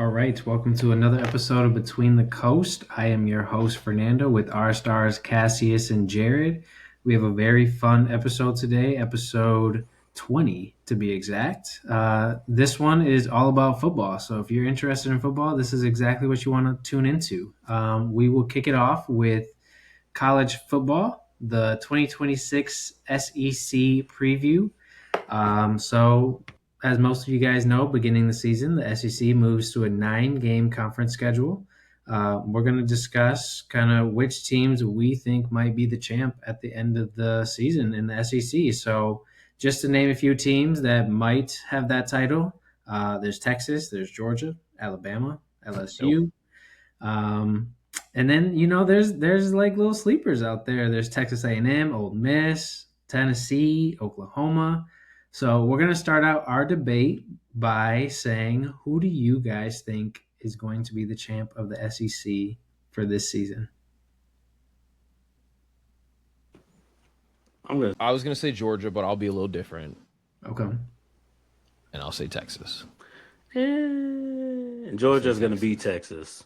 All right, welcome to another episode of Between the Coast. I am your host, Fernando, with our stars, Cassius and Jared. We have a very fun episode today, episode 20 to be exact. This one is all about football. So if you're interested in football, this is exactly what you want to tune into. We will kick it off with college football, the 2026 SEC preview. So, as most of you guys know, beginning the season, the SEC moves to a 9-game conference schedule. We're going to discuss kind of which teams we think might be the champ at the end of the season in the SEC. So, just to name a few teams that might have that title, there's Texas, there's Georgia, Alabama, Nope. LSU. Um, and then there's like little sleepers out there. There's Texas A&M, Ole Miss, Tennessee, Oklahoma. So we're gonna start out our debate by saying, who do you guys think is going to be the champ of the SEC for this season? I was gonna say Georgia, but I'll be a little different, Okay. and I'll say Texas. Georgia's going to beat Texas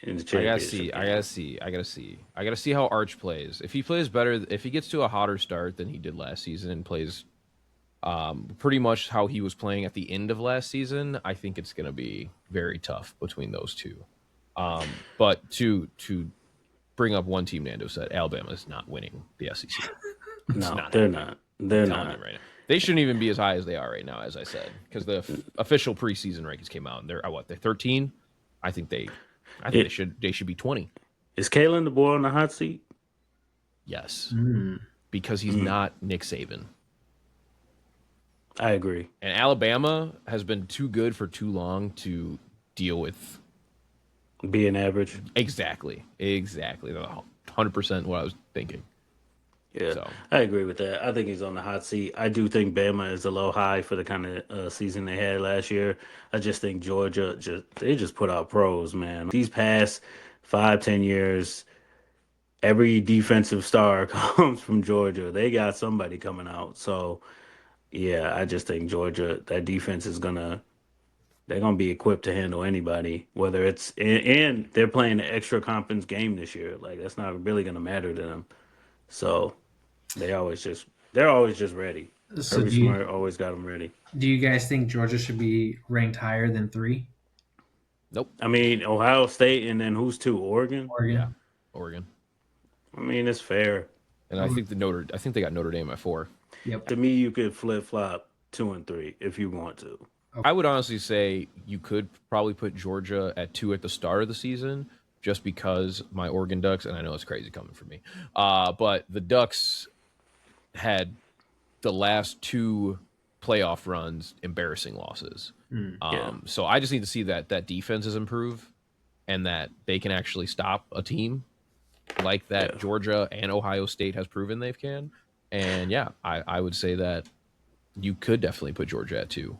in the championship. I gotta see how Arch plays. If he plays better, if he gets to a hotter start than he did last season and plays pretty much how he was playing at the end of last season, I think it's gonna be very tough between those two. But to bring up one team, Nando said Alabama is not winning the SEC. No, they're not. They're not. Right now. They shouldn't even be as high as they are right now, as I said, because the official preseason rankings came out and they're what, they're 13. I think they should be 20. Is Kalen the boy on the hot seat? Yes, because he's not Nick Saban. I agree. And Alabama has been too good for too long to deal with being average. Exactly. 100% what I was thinking. Yeah, so. I agree with that. I think he's on the hot seat. I do think Bama is a low high for the kind of season they had last year. I just think Georgia they just put out pros, man. These past 5-10 years, every defensive star comes from Georgia. They got somebody coming out. So, yeah, I just think Georgia, that defense is they're gonna be equipped to handle anybody. Whether it's and they're playing an extra conference game this year. Like that's not really gonna matter to them. So. They're always just ready. So Kirby Smart always got them ready. Do you guys think Georgia should be ranked higher than 3? Nope. I mean, Ohio State, and then who's 2? Oregon. Yeah, Oregon. I mean, it's fair. And I think they got Notre Dame at 4. Yep. To me, you could flip flop 2 and 3 if you want to. Okay. I would honestly say you could probably put Georgia at 2 at the start of the season, just because my Oregon Ducks, and I know it's crazy coming from me, but the Ducks had the last 2 playoff runs embarrassing losses. So I just need to see that defense is improved and that they can actually stop a team like that Georgia and Ohio State has proven they can. And yeah, I would say that you could definitely put Georgia at 2.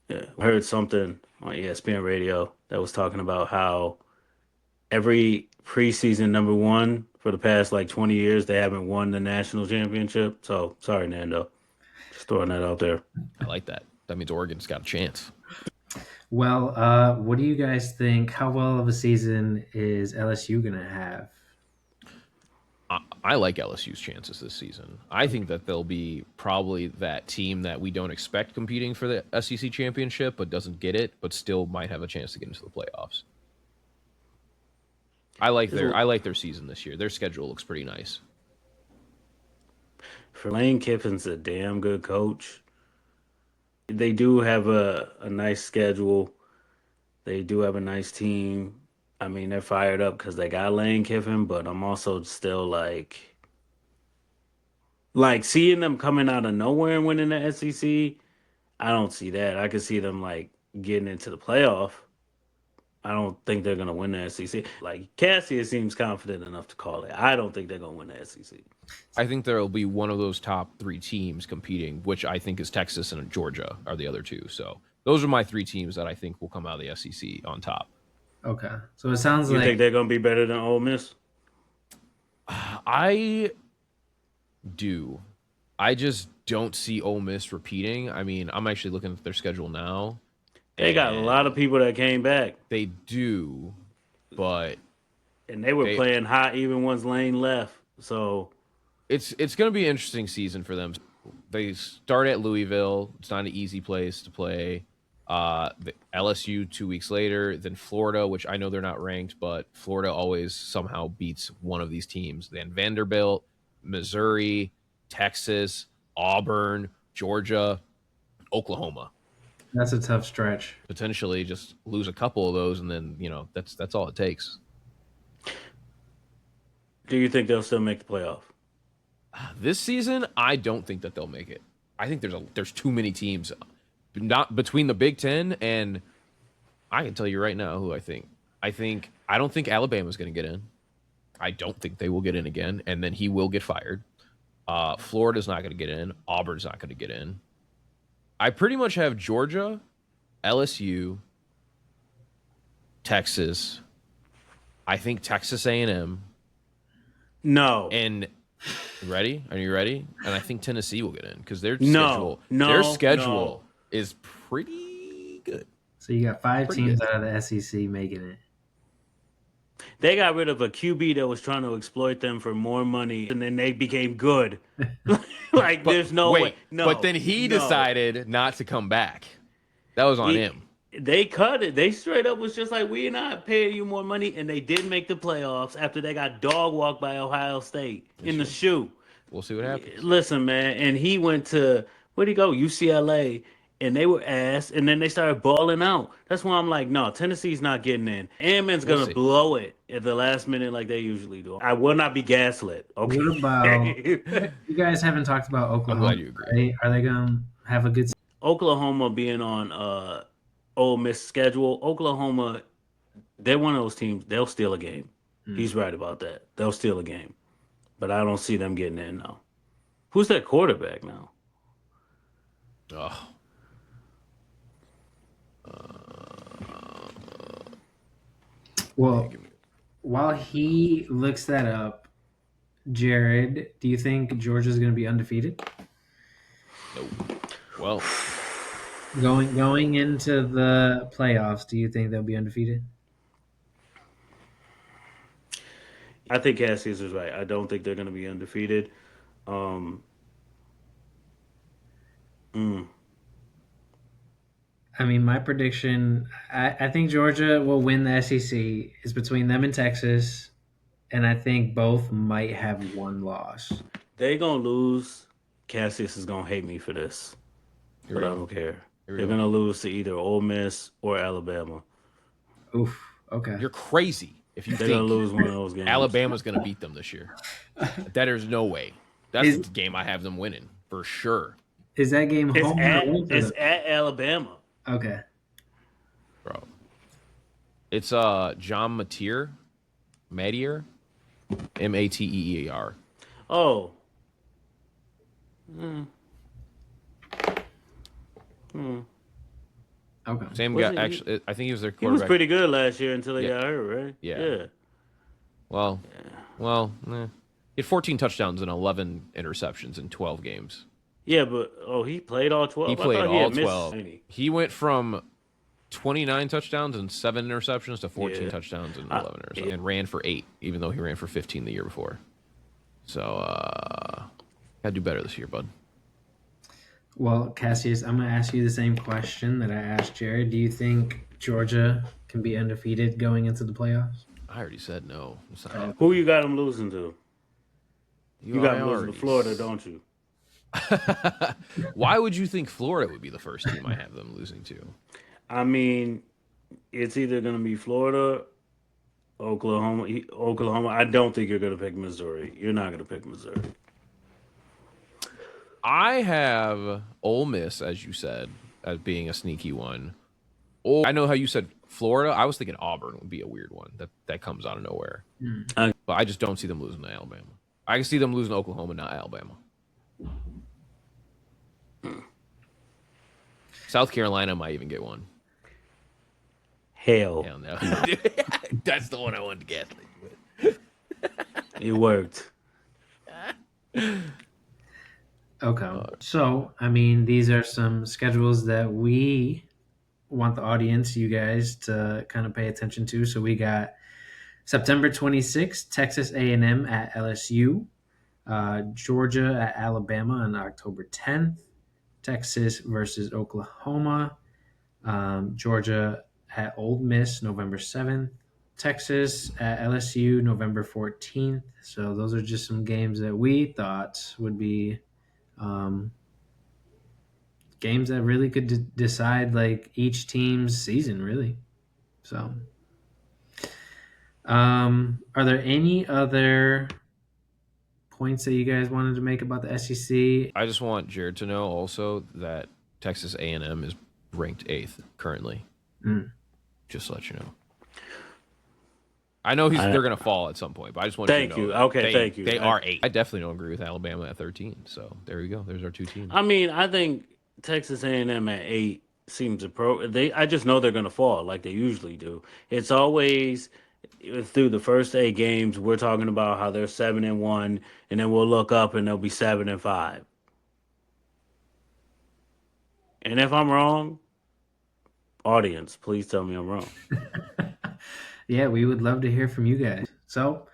Yeah, I heard something on ESPN radio that was talking about how every preseason number 1 for the past 20 years, they haven't won the national championship. So sorry, Nando. Just throwing that out there. I like that. That means Oregon's got a chance. Well, what do you guys think? How well of a season is LSU going to have? I like LSU's chances this season. I think that they'll be probably that team that we don't expect competing for the SEC championship, but doesn't get it, but still might have a chance to get into the playoffs. I like their season this year. Their schedule looks pretty nice. For Lane Kiffin's a damn good coach. They do have a nice schedule. They do have a nice team. I mean, they're fired up because they got Lane Kiffin, but I'm also still like seeing them coming out of nowhere and winning the SEC. I don't see that. I could see them getting into the playoff. I don't think they're going to win the SEC. Cassius seems confident enough to call it. I don't think they're going to win the SEC. I think there will be one of those top 3 teams competing, which I think is Texas and Georgia are the other 2. So those are my 3 teams that I think will come out of the SEC on top. Okay. So it sounds You think they're going to be better than Ole Miss? I do. I just don't see Ole Miss repeating. I mean, I'm actually looking at their schedule now. They got a lot of people that came back. They do, but and they were playing hot even once Lane left. So it's going to be an interesting season for them. They start at Louisville. It's not an easy place to play. The LSU 2 weeks later, then Florida, which I know they're not ranked, but Florida always somehow beats one of these teams. Then Vanderbilt, Missouri, Texas, Auburn, Georgia, Oklahoma. That's a tough stretch. Potentially just lose a couple of those, and then that's all it takes. Do you think they'll still make the playoff? This season, I don't think that they'll make it. I think there's too many teams, not between the Big Ten, and I can tell you right now who I think. I don't think Alabama's going to get in. I don't think they will get in again, and then he will get fired. Florida's not going to get in. Auburn's not going to get in. I pretty much have Georgia, LSU, Texas. I think Texas A&M. No. And ready? Are you ready? And I think Tennessee will get in because their schedule is pretty good. So you got five teams out of the SEC making it. They got rid of a QB that was trying to exploit them for more money, and then they became good. There's no way. No, but then he decided not to come back. That was on him. They cut it. They straight up was just like, we're not paying you more money, and they did make the playoffs after they got dog walked by Ohio State in the shoe. We'll see what happens. Listen, man, and he went to, where'd he go? UCLA. And they were ass, and then they started balling out. That's why I'm like, no, Tennessee's not getting in. Ammon's going to blow it at the last minute like they usually do. I will not be gaslit. Okay. What about, you guys haven't talked about Oklahoma. I'm glad you agree. Are they going to have a good season? Oklahoma being on Ole Miss schedule, Oklahoma, they're one of those teams, they'll steal a game. He's right about that. They'll steal a game. But I don't see them getting in now. Who's that quarterback now? Oh. Well, while he looks that up, Jared, do you think Georgia's going to be undefeated? Nope. Well, going into the playoffs, do you think they'll be undefeated? I think Cassius is right. I don't think they're going to be undefeated. I mean, my prediction, I think Georgia will win the SEC. It's between them and Texas, and I think both might have one loss. They're going to lose. Cassius is going to hate me for this, but I don't care. They're going to lose to either Ole Miss or Alabama. Oof, okay. You're crazy if you they're think going to lose one of those games. Alabama's going to beat them this year. There's no way. That's the game I have them winning, for sure. Is that game home? It's at Alabama. Okay. Bro. It's John Mateer. Mateer. Mateer. Oh. Okay. Same guy. Actually, I think he was their quarterback. He was pretty good last year until he got hurt, right? Yeah. Well, he had 14 touchdowns and 11 interceptions in 12 games. Yeah, but he played all 12. He played all 12. He went from 29 touchdowns and 7 interceptions to 14 touchdowns and 11 interceptions, and ran for 8, even though he ran for 15 the year before. So, gotta do better this year, bud. Well, Cassius, I'm going to ask you the same question that I asked Jared. Do you think Georgia can be undefeated going into the playoffs? I already said no. Who you got them losing to? You got them losing to Florida, don't you? Why would you think Florida would be the first team I have them losing to? I mean, it's either going to be Florida, Oklahoma. I don't think you're going to pick Missouri. You're not going to pick Missouri. I have Ole Miss, as you said, as being a sneaky one. I know how you said Florida. I was thinking Auburn would be a weird one that comes out of nowhere. But I just don't see them losing to Alabama. I can see them losing to Oklahoma, not Alabama. South Carolina might even get one. Hell no. That's the one I wanted to gaslight you with. It worked. Okay. So, I mean, these are some schedules that we want the audience, you guys, to kind of pay attention to. So we got September 26th, Texas A&M at LSU, Georgia at Alabama on October 10th, Texas versus Oklahoma, Georgia at Ole Miss November 7th, Texas at LSU November 14th. So those are just some games that we thought would be games that really could decide like each team's season, really. So, are there any other points that you guys wanted to make about the SEC? I just want Jared to know also that Texas A&M is ranked 8th currently. Just to let you know. I know they're going to fall at some point, but I just want you to know. Thank you. Okay, thank you. They are 8. I definitely don't agree with Alabama at 13. So there you go. There's our 2 teams. I mean, I think Texas A&M at 8 seems I just know they're going to fall like they usually do. It's always through the first 8 games we're talking about how they're 7-1, and then we'll look up and they'll be 7-5. And if I'm wrong, audience, please tell me I'm wrong. Yeah, we would love to hear from you guys. So,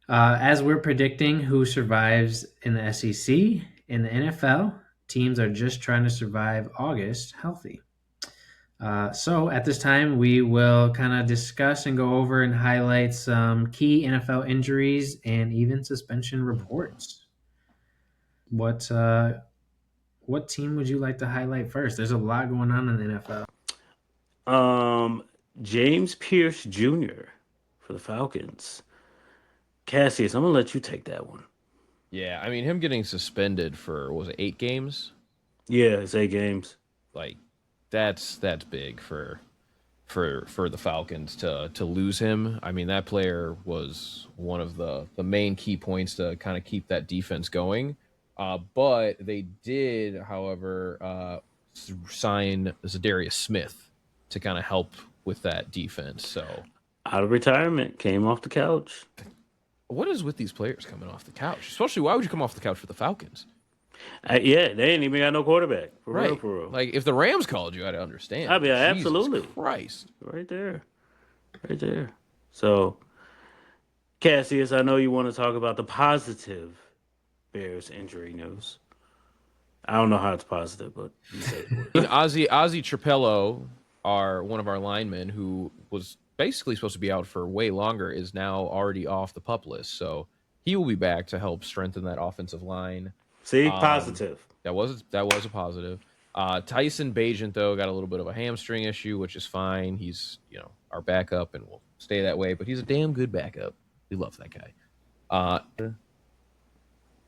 as we're predicting who survives in the SEC, in the NFL, teams are just trying to survive August healthy. So at this time, we will kind of discuss and go over and highlight some key NFL injuries and even suspension reports. What team would you like to highlight first? There's a lot going on in the NFL. James Pierce Jr. for the Falcons. Cassius, I'm gonna let you take that one. Yeah, I mean him getting suspended for was it 8 games? Yeah, it's 8 games. Like that's big for the Falcons to lose him. I mean that player was one of the main key points to kind of keep that defense going. But they did, however, sign Zadarius Smith to kind of help with that defense. So out of retirement, came off the couch. What is with these players coming off the couch? Especially, why would you come off the couch for the Falcons? Yeah, they ain't even got no quarterback. For right. real. Like, if the Rams called you, I'd understand. I mean, absolutely. Christ. Right there. So, Cassius, I know you want to talk about the positive Bears injury news. I don't know how it's positive, but you say Ozzy Trapello, one of our linemen who was basically supposed to be out for way longer, is now already off the PUP list. So he will be back to help strengthen that offensive line. See, positive. That was a positive. Tyson Bagent, though, got a little bit of a hamstring issue, which is fine. He's, our backup and will stay that way, but he's a damn good backup. We love that guy.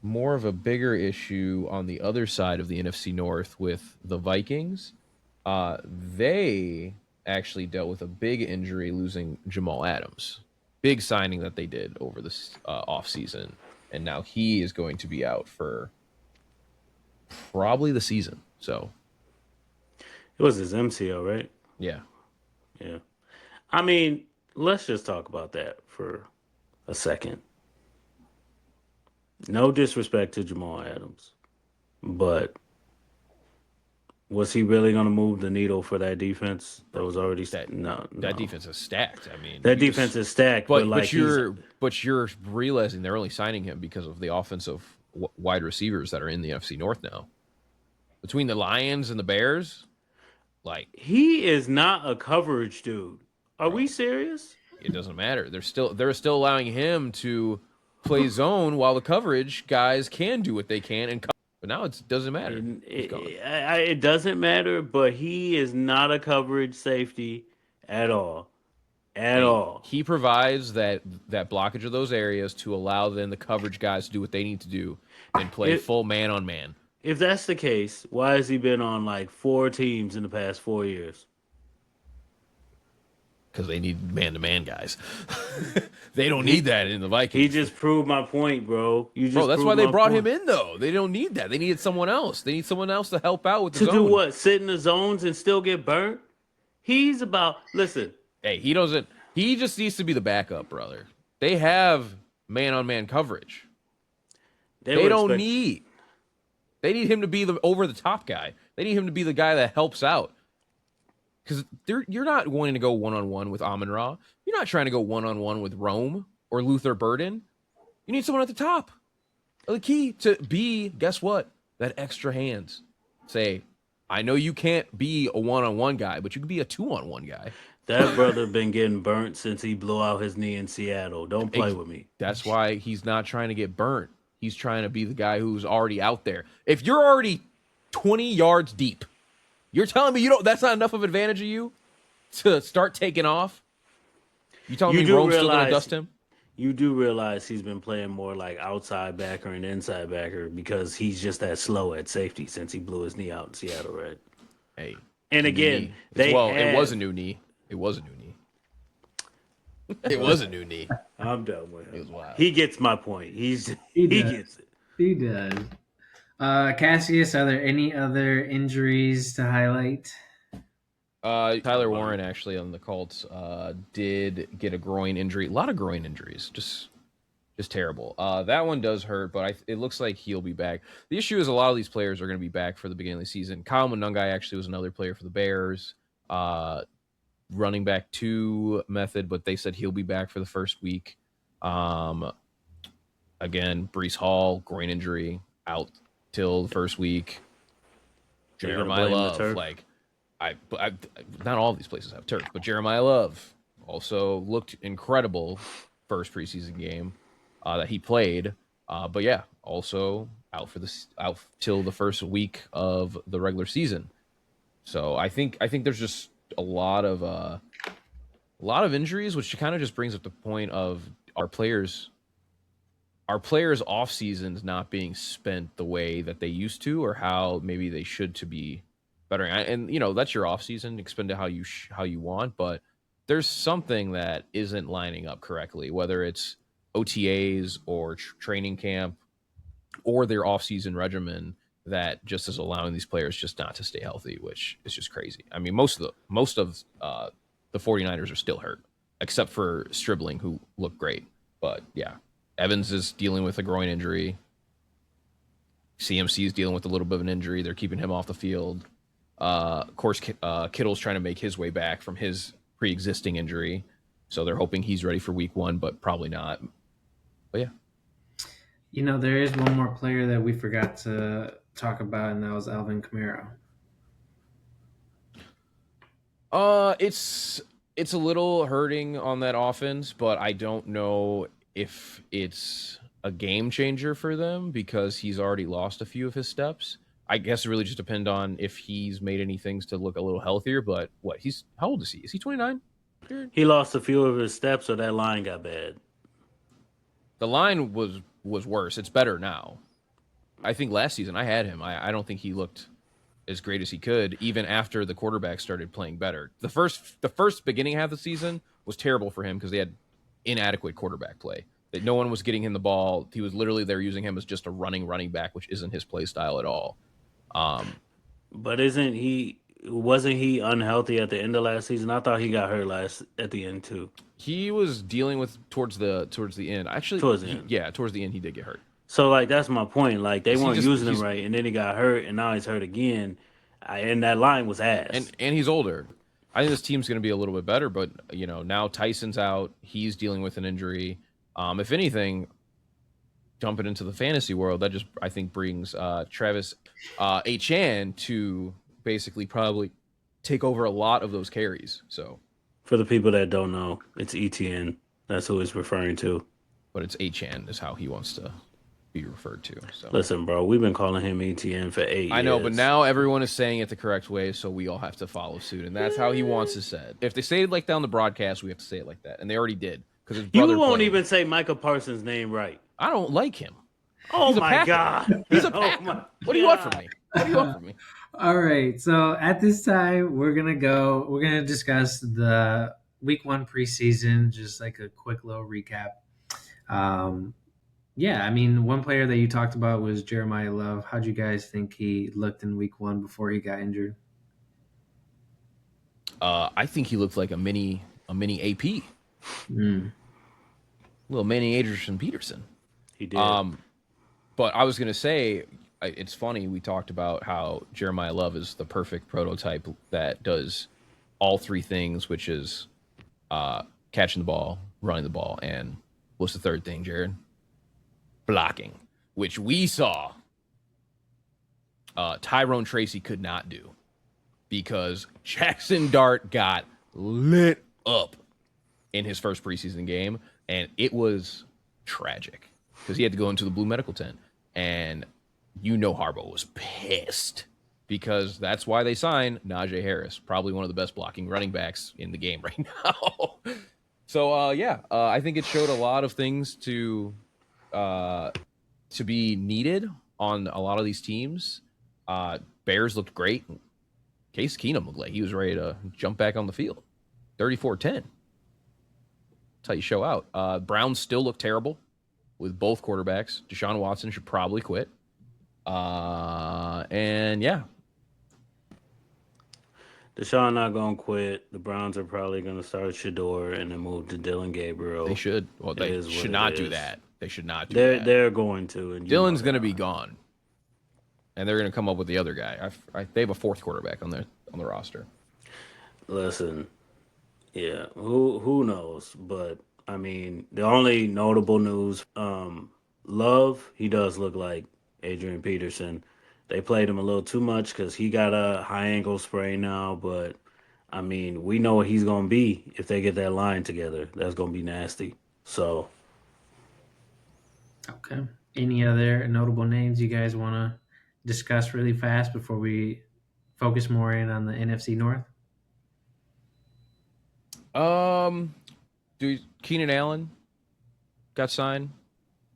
More of a bigger issue on the other side of the NFC North with the Vikings. They actually dealt with a big injury, losing Jamal Adams. Big signing that they did over this offseason, and now he is going to be out for probably the season. So it was his MCL, right? Yeah. I mean, let's just talk about that for a second. No disrespect to Jamal Adams, but was he really going to move the needle for that defense that was already no. That defense is stacked. I mean, that defense is stacked, but you're realizing they're only signing him because of the offensive wide receivers that are in the NFC North now. Between the Lions and the Bears, like, he is not a coverage dude. Are we serious? It doesn't matter. They're still allowing him to play zone while the coverage guys can do what they can and cover. But now it doesn't matter. It doesn't matter, but he is not a coverage safety at all. He provides that blockage of those areas to allow then the coverage guys to do what they need to do and play full man on man. If that's the case, why has he been on like 4 teams in the past 4 years? Because they need man-to-man guys. They don't need that in the Vikings. He just proved my point, bro. That's why they brought him in, though. They don't need that. They needed someone else. They need someone else to help out with the zone. To do what? Sit in the zones and still get burnt? He's about... Listen. Hey, he doesn't... He just needs to be the backup, brother. They have man-on-man coverage. They don't need... They need him to be the over-the-top guy. They need him to be the guy that helps out. because you're not wanting to go one-on-one with Amon-Ra. You're not trying to go one-on-one with Rome or Luther Burden. You need someone at the top. The key to be, guess what? That extra hands. Say, I know you can't be a one-on-one guy, but you can be a two-on-one guy. That brother been getting burnt since he blew out his knee in Seattle. Don't play with me. That's why he's not trying to get burnt. He's trying to be the guy who's already out there. If you're already 20 yards deep, you're telling me that's not enough of an advantage of you to start taking off? You telling me Rome's still going to dust him? You do realize he's been playing more like outside backer and inside backer because he's just that slow at safety since he blew his knee out in Seattle, right? Hey. And again, it was a new knee. It was a new knee. It was a new knee. I'm done with him. It was wild. He gets my point. He gets it. He does. Cassius, are there any other injuries to highlight? Tyler Warren actually on the Colts did get a groin injury. A lot of groin injuries, just terrible. That one does hurt, but it looks like he'll be back. The issue is a lot of these players are going to be back for the beginning of the season. Kyle Monungai actually was another player for the Bears, running back 2 method, but they said he'll be back for the first week. Again, Breece Hall, groin injury, out till the first week. Jeremiah Love, not all of these places have turf, but Jeremiah Love also looked incredible first preseason game that he played. But yeah, also out till the first week of the regular season. So I think there's just a lot of injuries, which kind of just brings up the point of our players' off seasons not being spent the way that they used to, or how maybe they should to be better. And that's your off season, expend it how you want, but there's something that isn't lining up correctly, whether it's OTAs or training camp or their off season regimen, that just is allowing these players just not to stay healthy, which is just crazy. I mean, most of the 49ers are still hurt, except for Stribling, who looked great. But yeah, Evans is dealing with a groin injury. CMC is dealing with a little bit of an injury. They're keeping him off the field. Of course, Kittle's trying to make his way back from his pre-existing injury, so they're hoping he's ready for week 1, but probably not. But yeah. There is one more player that we forgot to talk about, and that was Alvin Kamara. It's a little hurting on that offense, but I don't know if it's a game changer for them because he's already lost a few of his steps. I guess it really just depends on if he's made any things to look a little healthier. But how old is he? Is he 29? He lost a few of his steps, or that line got bad. The line was worse. It's better now. I think last season I had him. I don't think he looked as great as he could, even after the quarterback started playing better. The first beginning half of the season was terrible for him because they had inadequate quarterback play. That no one was getting him the ball. He was literally there using him as just a running back, which isn't his play style at all. But wasn't he unhealthy at the end of last season? I thought he got hurt at the end too. He was dealing with towards the end. Actually, towards the end he did get hurt. So that's my point. They weren't using him right, and then he got hurt, and now he's hurt again. And that line was ass. And he's older. I think this team's going to be a little bit better, but now Tyson's out. He's dealing with an injury. If anything, jumping into the fantasy world, that just I think brings Travis Etienne to basically probably take over a lot of those carries. So, for the people that don't know, it's Etienne. That's who he's referring to. But it's Etienne is how he wants to be referred to. So listen, bro, we've been calling him Etienne for 8 years. I know, but now everyone is saying it the correct way, so we all have to follow suit, and that's how he wants to say it. If they say it like that on the broadcast, we have to say it like that, and they already did. You won't even say Micah Parsons' name right. I don't like him. Oh my God. He's a Packer. What do you want from me? All right. So at this time, we're going to discuss the week 1 preseason, just like a quick little recap. One player that you talked about was Jeremiah Love. How'd you guys think he looked in week 1 before he got injured? I think he looked like a mini AP. Little Manny Peterson. He did. But I was going to say, it's funny, we talked about how Jeremiah Love is the perfect prototype that does all three things, which is catching the ball, running the ball, and what's the third thing, Jared? Blocking, which we saw Tyrone Tracy could not do because Jackson Dart got lit up in his first preseason game, and it was tragic because he had to go into the blue medical tent, and Harbaugh was pissed because that's why they signed Najee Harris, probably one of the best blocking running backs in the game right now. So I think it showed a lot of things to be needed on a lot of these teams. Bears looked great. Case Keenum looked like he was ready to jump back on the field. 34-10. That's how you show out. Browns still look terrible with both quarterbacks. Deshaun Watson should probably quit. And yeah. Deshaun not going to quit. The Browns are probably going to start Shador and then move to Dylan Gabriel. They should. Well, they should not do that. They should not do that. They're going to. And Dylan's going to be gone. And they're going to come up with the other guy. They have a fourth quarterback on the roster. Listen, yeah, who knows? But I mean, the only notable news, Love, he does look like Adrian Peterson. They played him a little too much because he got a high ankle sprain now. But I mean, we know what he's going to be if they get that line together. That's going to be nasty. So, okay. Any other notable names you guys want to discuss really fast before we focus more in on the NFC North? Keenan Allen got signed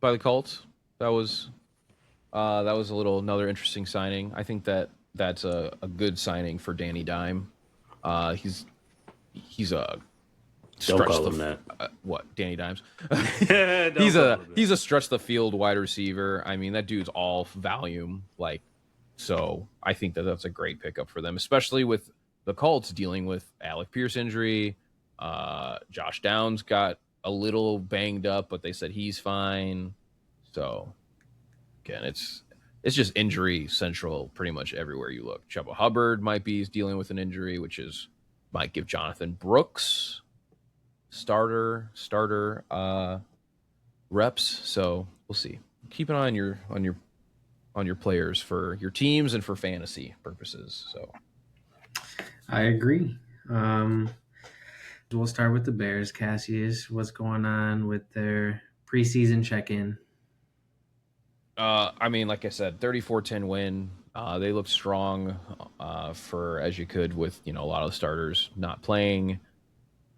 by the Colts. That was another interesting signing. I think that's a good signing for Danny Dime. He's a don't call him that. What, Danny Dimes? he's a stretch the field wide receiver. I mean, that dude's all volume. So I think that's a great pickup for them, especially with the Colts dealing with Alec Pierce injury. Josh Downs got a little banged up, but they said he's fine. So again, it's just injury central pretty much everywhere you look. Chuba Hubbard might be dealing with an injury, which might give Jonathan Brooks starter reps. So we'll see. Keep an eye on your players for your teams and for fantasy purposes. So I agree. We'll start with the Bears. Cassius, what's going on with their preseason check-in? I mean, like I said, 34-10 win. They look strong for as you could with a lot of the starters not playing.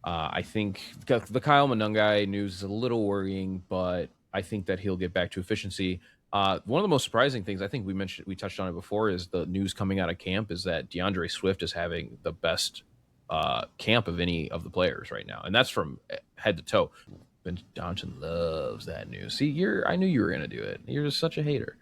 I think the Kyle Monangai news is a little worrying, but I think that he'll get back to efficiency. One of the most surprising things I think we touched on it before is the news coming out of camp is that DeAndre Swift is having the best camp of any of the players right now, and that's from head to toe. Ben Johnson loves that news. See, I knew you were gonna do it. You're just such a hater.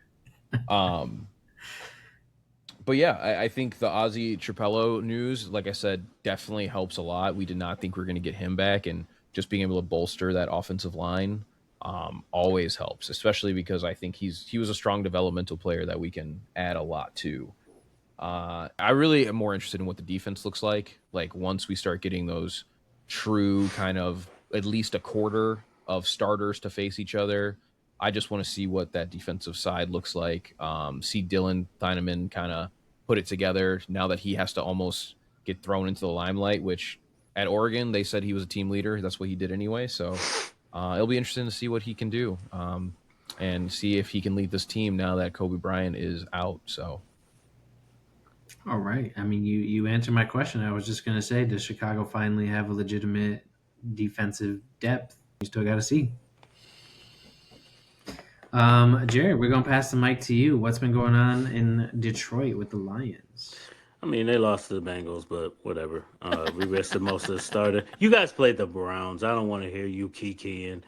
But yeah, I think the Ozzy Trapello news, like I said, definitely helps a lot. We did not think we were going to get him back, and just being able to bolster that offensive line always helps, especially because I think he was a strong developmental player that we can add a lot to. I really am more interested in what the defense looks like once we start getting those true kind of at least a quarter of starters to face each other. I just want to see what that defensive side looks like. See Dylan Thieneman kind of put it together now that he has to almost get thrown into the limelight, which at Oregon, they said he was a team leader. That's what he did anyway. So it'll be interesting to see what he can do and see if he can lead this team now that Kobe Bryant is out. So. All right. I mean, you answered my question. I was just going to say, does Chicago finally have a legitimate defensive depth? You still got to see. Jared, we're going to pass the mic to you. What's been going on in Detroit with the Lions? I mean, they lost to the Bengals, but whatever. We rested most of the starter. You guys played the Browns. I don't want to hear you kikiing.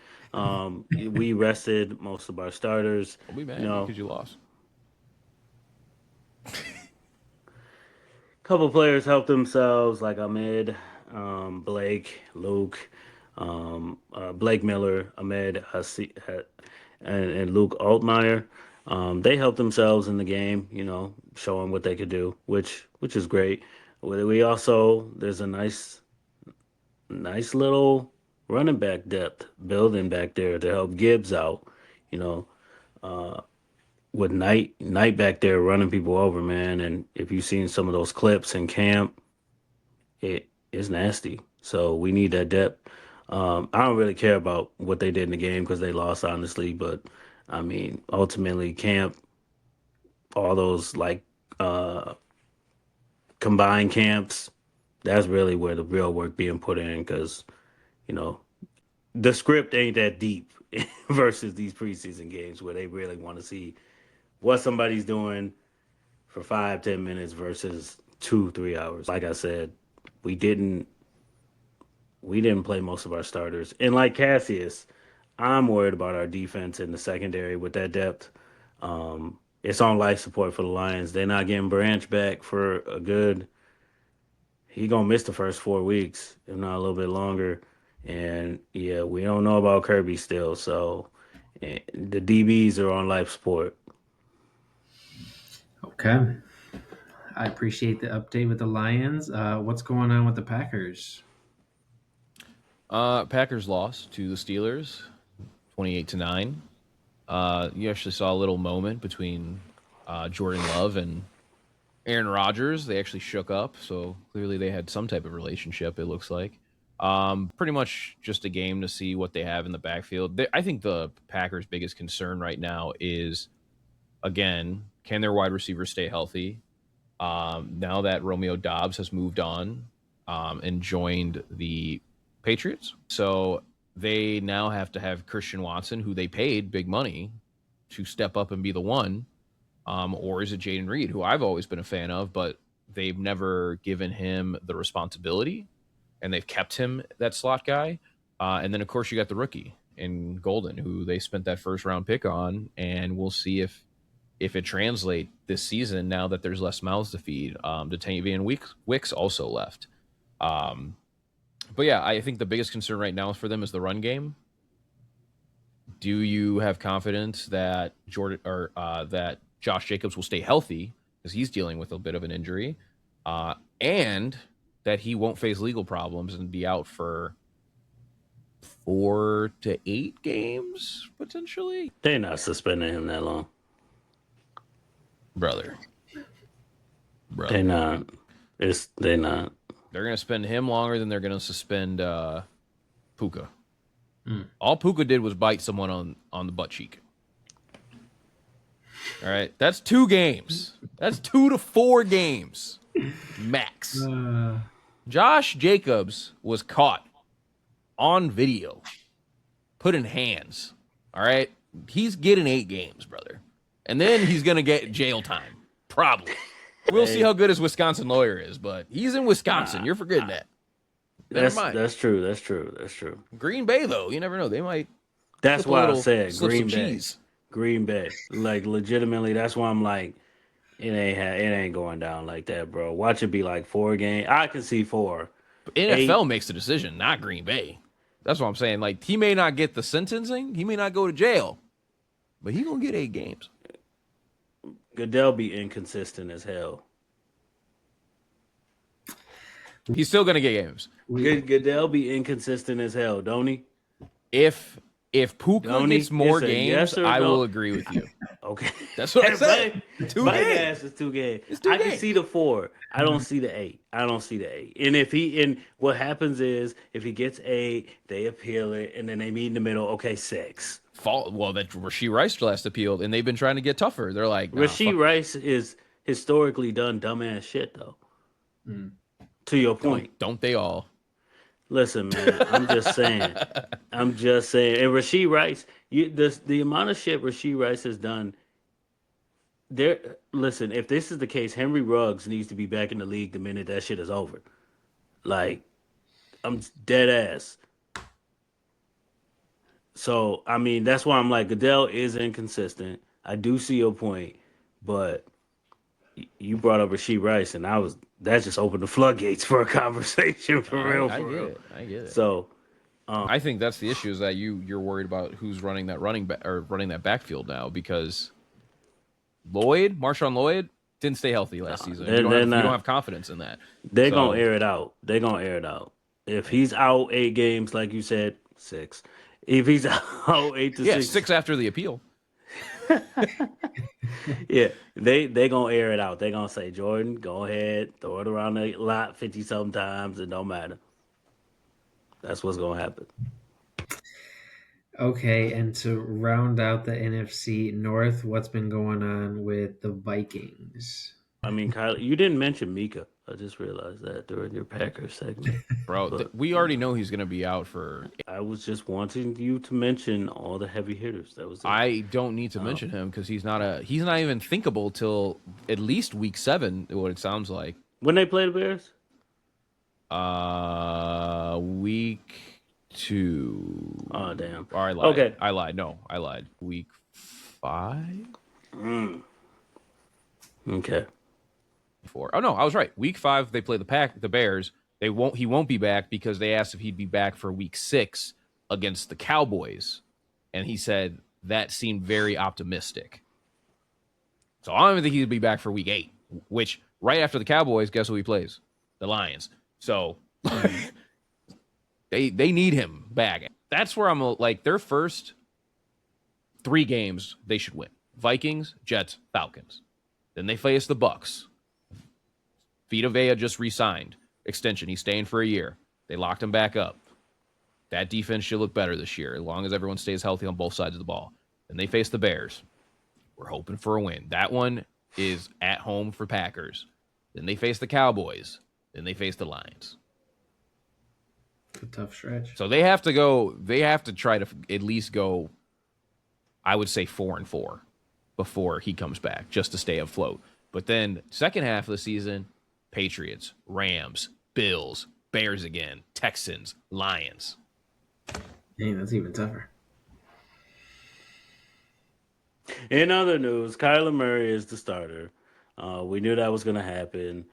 We rested most of our starters. I'll be mad because you lost. Couple players helped themselves, like Ahmed, Blake, Luke, Blake Miller, Ahmed, and Luke Altmaier. They helped themselves in the game, showing what they could do, which is great. There's a nice little running back depth building back there to help Gibbs out. You know, with Knight back there running people over, man. And if you've seen some of those clips in camp, it is nasty. So we need that depth. I don't really care about what they did in the game because they lost, honestly. But I mean, ultimately, camp, all those uh, combined camps, that's really where the real work being put in because you know the script ain't that deep versus these preseason games where they really want to see what somebody's doing for 5-10 minutes versus 2-3 hours. Like I said, we didn't we didn't play most of our starters. And like Cassius, I'm worried about our defense in the secondary with that depth. It's on life support for the Lions. They're not getting Branch back for a good. He gonna miss the first 4 weeks, if not a little bit longer. And yeah, we don't know about Kirby still. So the DBs are on life support. Okay. I appreciate the update with the Lions. What's going on with the Packers? Packers lost to the Steelers, 28-9. You actually saw a little moment between Jordan Love and Aaron Rodgers. They actually shook up, so clearly they had some type of relationship, it looks like. Pretty much just a game to see what they have in the backfield. I think the Packers' biggest concern right now is, again, can their wide receivers stay healthy? Now that Romeo Doubs has moved on and joined the Patriots. So they now have to have Christian Watson, who they paid big money to step up and be the one. Or is it Jaden Reed, who I've always been a fan of, but they've never given him the responsibility and they've kept him that slot guy. And then, of course, you got the rookie in Golden, who they spent that first round pick on. And we'll see if it translates this season now that there's less mouths to feed. Datavian Wicks also left. But yeah, I think the biggest concern right now for them is the run game. Do you have confidence that that Josh Jacobs will stay healthy because he's dealing with a bit of an injury, and that he won't face legal problems and be out for 4 to 8 games potentially? They're not suspending him that long, brother. They're not. They're not. They're going to spend him longer than they're going to suspend Puka. All Puka did was bite someone on the butt cheek. All right, that's 2 games. That's 2 to 4 games max. Josh Jacobs was caught on video, put in hands. All right, he's getting 8 games, brother, and then he's gonna get jail time, probably. We'll see how good his Wisconsin lawyer is, but he's in Wisconsin. You're forgetting that. Never mind. That's true. Green Bay, though, you never know. They might. That's why I said Green Bay. Green Bay, like legitimately. That's why I'm like, it ain't going down like that, bro. Watch it be like 4 games. I can see 4. But NFL makes the decision, not Green Bay. That's what I'm saying. Like, he may not get the sentencing, he may not go to jail, but he gonna get 8 games. Goodell be inconsistent as hell. He's still gonna get games. Goodell be inconsistent as hell, don't he? If Puka gets more games, yes I will agree with you. Okay. That's what I said. 2 My games. guess is 2 games. It's 2 I games. can see the 4. I don't see the 8. And what happens is if he gets 8, they appeal it, and then they meet in the middle. Okay, 6. Well, that Rashee Rice last appealed, and they've been trying to get tougher. They're like, Rashee Rice is historically done dumbass shit, though. To your point. Don't they all? Listen, man, I'm just saying. And Rashee Rice, the amount of shit Rashee Rice has done. Listen, if this is the case, Henry Ruggs needs to be back in the league the minute that shit is over. Like, I'm dead ass. So, I mean, that's why I'm like, Goodell is inconsistent. I do see your point, but you brought up Rashee Rice, and that just opened the floodgates for a conversation for real. I get it. So, I think that's the issue is that you're worried about who's running that running that backfield now because Marshawn Lloyd, didn't stay healthy last season. You don't have confidence in that. They're gonna air it out. If he's out 8 games, like you said, 6. If he's out 8 to 6, 6 after the appeal. Yeah, they gonna air it out. They gonna say, Jordan, go ahead, throw it around the lot 50-something times. It don't matter. That's what's gonna happen. Okay, and to round out the NFC North, what's been going on with the Vikings? I mean, Kyle, you didn't mention Mika. I just realized that during your Packers segment. Bro, we already know he's going to be out for... I was just wanting you to mention all the heavy hitters. That was it. I don't need to mention him because he's not even thinkable till at least week 7, what it sounds like. When they play the Bears? Week 2. Oh, damn. Or I lied. Okay. I lied. No, I lied. Week 5? Okay. 4. Oh no, I was right. Week 5 they play the Bears. He won't be back because they asked if he'd be back for week 6 against the Cowboys. And he said that seemed very optimistic. So I don't even think he'd be back for week 8, which right after the Cowboys, guess who he plays? The Lions. So they need him back. That's where I'm like, their first 3 games they should win. Vikings, Jets, Falcons. Then they face the Bucks. Vita Vea just re-signed. Extension. He's staying for a year. They locked him back up. That defense should look better this year as long as everyone stays healthy on both sides of the ball. Then they face the Bears. We're hoping for a win. That one is at home for Packers. Then they face the Cowboys. Then they face the Lions. It's a tough stretch. So they have to try to at least go, I would say 4-4 before he comes back just to stay afloat. But then second half of the season, Patriots, Rams, Bills, Bears again, Texans, Lions. Dang, that's even tougher. In other news, Kyler Murray is the starter. We knew that was going to happen.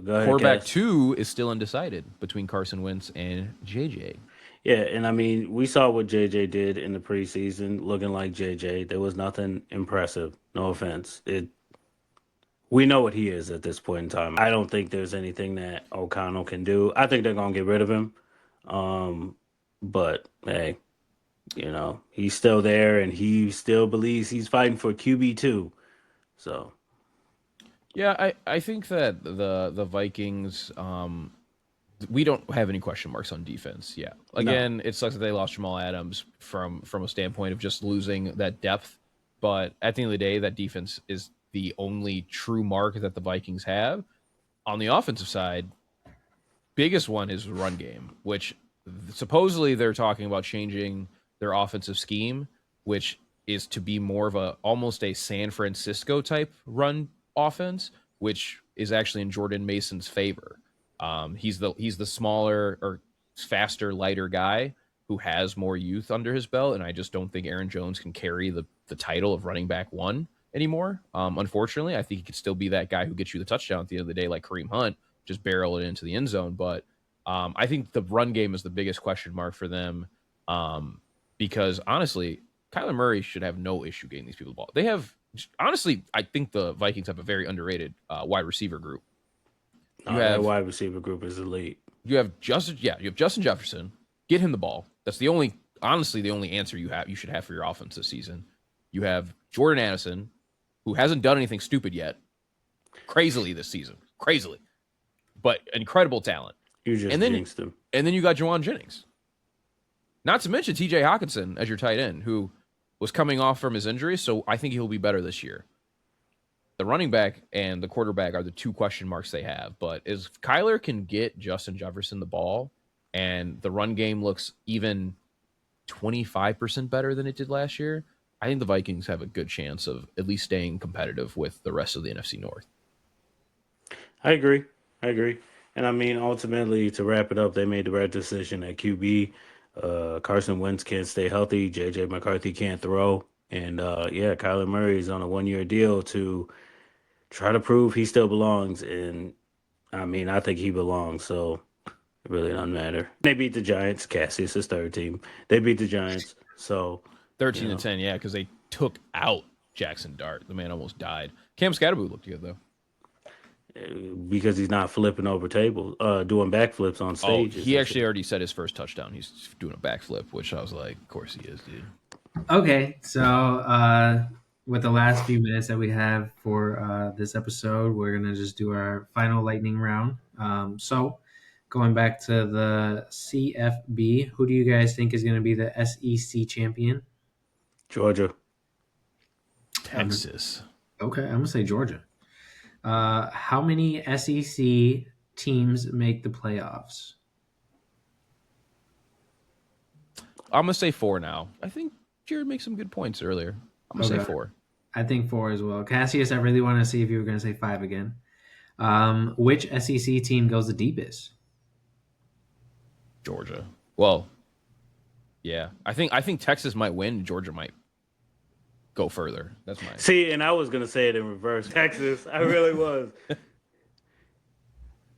Go ahead, Quarterback Cass. 2 is still undecided between Carson Wentz and JJ. Yeah, and I mean, we saw what JJ did in the preseason, looking like JJ. There was nothing impressive. No offense. We know what he is at this point in time. I don't think there's anything that O'Connell can do. I think they're going to get rid of him. But, hey, he's still there, and he still believes he's fighting for QB2. So. Yeah, I think that the Vikings, we don't have any question marks on defense. Yeah. Again, It sucks that they lost Jamal Adams from a standpoint of just losing that depth. But at the end of the day, that defense is the only true mark that the Vikings have. On the offensive side, biggest one is run game, which supposedly they're talking about changing their offensive scheme, which is to be more of almost a San Francisco type run offense, which is actually in Jordan Mason's favor. He's the smaller or faster, lighter guy who has more youth under his belt, and I just don't think Aaron Jones can carry the title of running back 1 anymore. Unfortunately, I think he could still be that guy who gets you the touchdown at the end of the day, like Kareem Hunt, just barrel it into the end zone. But I think the run game is the biggest question mark for them, because honestly, Kyler Murray should have no issue getting these people the ball. They have, honestly, I think the Vikings have a very underrated wide receiver group. That wide receiver group is elite. You have Justin Jefferson. Get him the ball. That's the only answer you should have for your offense this season. You have Jordan Addison, who hasn't done anything stupid yet, crazily this season, but incredible talent. You just jinxed him. And then you got Juwan Jennings. Not to mention T.J. Hawkinson as your tight end, who was coming off from his injury, so I think he'll be better this year. The running back and the quarterback are the 2 question marks they have. But if Kyler can get Justin Jefferson the ball and the run game looks even 25% better than it did last year, I think the Vikings have a good chance of at least staying competitive with the rest of the NFC North. I agree. And I mean, ultimately, to wrap it up, they made the right decision at QB. Carson Wentz can't stay healthy. J.J. McCarthy can't throw. And, Kyler Murray is on a 1-year deal to try to prove he still belongs. And, I mean, I think he belongs, so it really doesn't matter. They beat the Giants. Cassius' third team. They beat the Giants, so... 13-10, yeah, because they took out Jackson Dart. The man almost died. Cam Scatterboot looked good though. Because he's not flipping over tables, doing backflips on stage. He actually already set his first touchdown. He's doing a backflip, which I was like, of course he is, dude. Okay, so with the last few minutes that we have for this episode, we're gonna just do our final lightning round. So going back to the CFB, who do you guys think is gonna be the SEC champion? Georgia. Texas. Okay, I'm gonna say Georgia. How many SEC teams make the playoffs? I'm gonna say 4 now. I think Jared made some good points earlier. I'm gonna say 4. I think 4 as well. Cassius, I really want to see if you were gonna say 5 again. Which SEC team goes the deepest? Georgia. Well, yeah. I think Texas might win. Georgia might go further. That's my See, and I was gonna say it in reverse. Texas. I really was.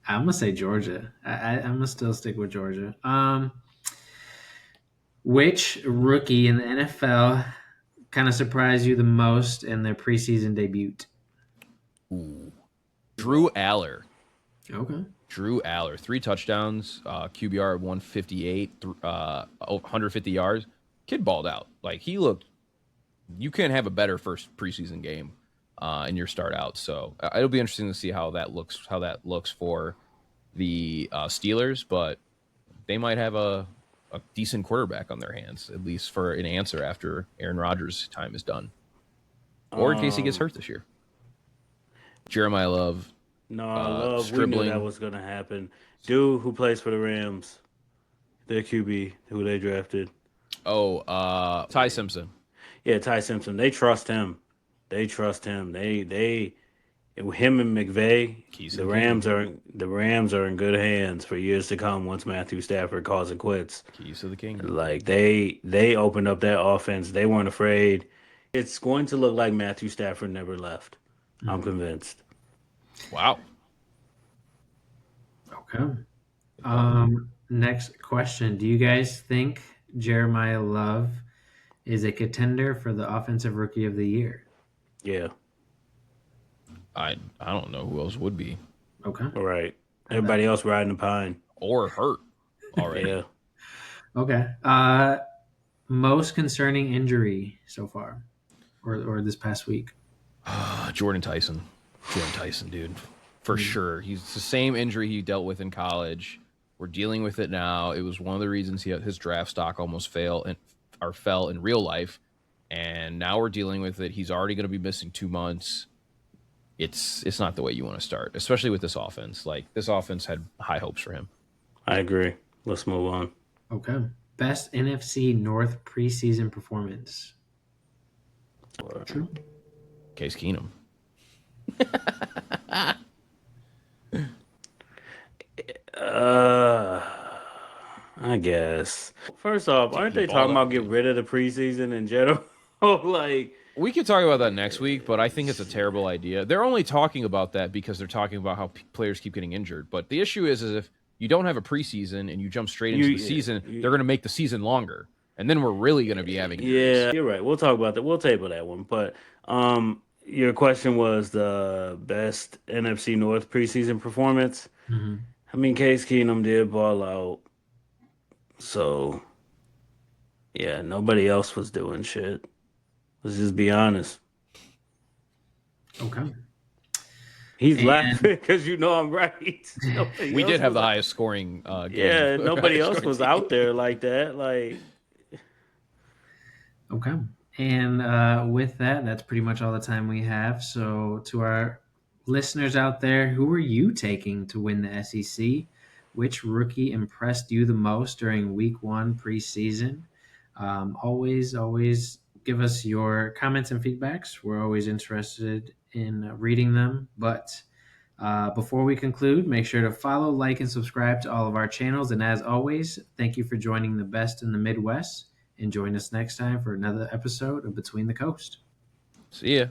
I'm gonna say Georgia. I'm gonna still stick with Georgia. Which rookie in the NFL kind of surprised you the most in their preseason debut? Ooh. Drew Aller. Okay. Drew Aller, 3 touchdowns, QBR 158, 150 yards. Kid balled out. Like he looked. You can't have a better first preseason game in your start out. So it'll be interesting to see how that looks. How that looks for the Steelers, but they might have a decent quarterback on their hands, at least for an answer after Aaron Rodgers' time is done, or in case he gets hurt this year. Jeremiah Love. No, Love. We knew that was going to happen. Dude who plays for the Rams, their QB, who they drafted. Ty Simpson. Yeah, Ty Simpson. They trust him. Him and McVay. The Rams are in good hands for years to come. Once Matthew Stafford calls it quits. Keys to the kingdom. Like they opened up that offense. They weren't afraid. It's going to look like Matthew Stafford never left. Mm-hmm. I'm convinced. Wow. Okay. Next question. Do you guys think Jeremiah Love is a contender for the Offensive Rookie of the Year? Yeah. I don't know who else would be. Okay. All right. Everybody else riding the pine. Or hurt already. Yeah. Okay. Most concerning injury so far or this past week? Jordan Tyson, dude. For sure. He's the same injury he dealt with in college. We're dealing with it now. It was one of the reasons his draft stock almost fell in real life. And now we're dealing with it. He's already going to be missing 2 months. It's not the way you want to start, especially with this offense. Like, this offense had high hopes for him. I agree. Let's move on. Okay. Best NFC North preseason performance. Case Keenum. I guess. First off, aren't they talking about get rid of the preseason in general? Like, we could talk about that next week, but I think it's a terrible idea. They're only talking about that because they're talking about how players keep getting injured. But the issue is if you don't have a preseason and you jump straight into the season, they're going to make the season longer. And then we're really going to be having injuries. Yeah, you're right. We'll talk about that. We'll table that one. But your question was the best NFC North preseason performance. Mm-hmm. I mean, Case Keenum did ball out. So, yeah, nobody else was doing shit. Let's just be honest. Okay. He's laughing because I'm right. We did have the highest scoring game. Yeah, nobody else was out there like that. Like, okay. And with that, that's pretty much all the time we have. So to our listeners out there, who are you taking to win the SEC? Which rookie impressed you the most during week 1 preseason? Always give us your comments and feedbacks. We're always interested in reading them. But before we conclude, make sure to follow, like, and subscribe to all of our channels. And as always, thank you for joining the best in the Midwest. And join us next time for another episode of Between the Coast. See ya.